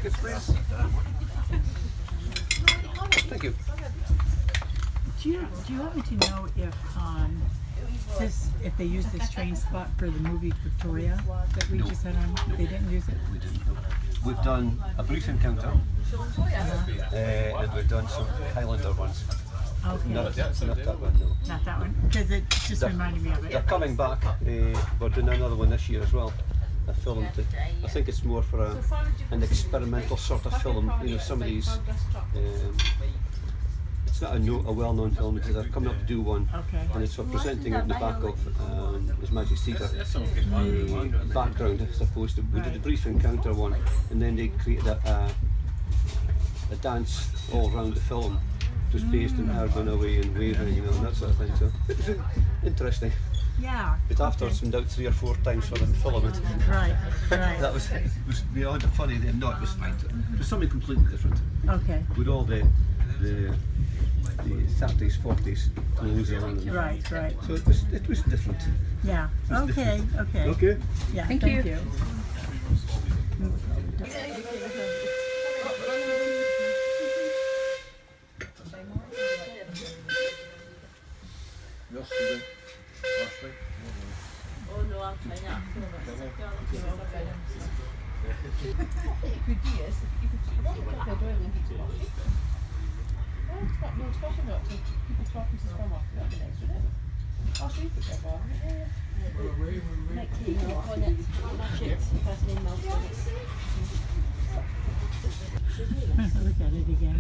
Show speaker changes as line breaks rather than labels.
tickets, please. Thank you.
Do you want me to know if they use this train spot for the movie Victoria that we just had on? They didn't use it?
We didn't. No. We've done a brief encounter, and we've done some Highlander ones.
Okay.
Not that one, no.
Not that one, because it just reminded me of it.
They're coming back. We're doing another one this year as well. A film that I think it's more for an experimental sort of film. You know, some of these. It's not a well-known film because they're coming up to do one, and it's for presenting it in the back of His Majesty's Theatre. Background, I suppose. We did a brief encounter one, and then they created a dance all around the film. It was based in urban away and waving, you know, and that sort of thing. So it was interesting.
Yeah.
But afterwards, went out 3 or 4 times for them to film it.
Right, right.
It was beyond funny then. No, it was fine. It was something completely different.
Okay.
With all the 30s, 40s clothes on.
Right, right.
So it was different.
Yeah. Okay,
different.
okay.
Okay.
Yeah.
Thank you.
Oh no, I'm trying out for
Look at it again.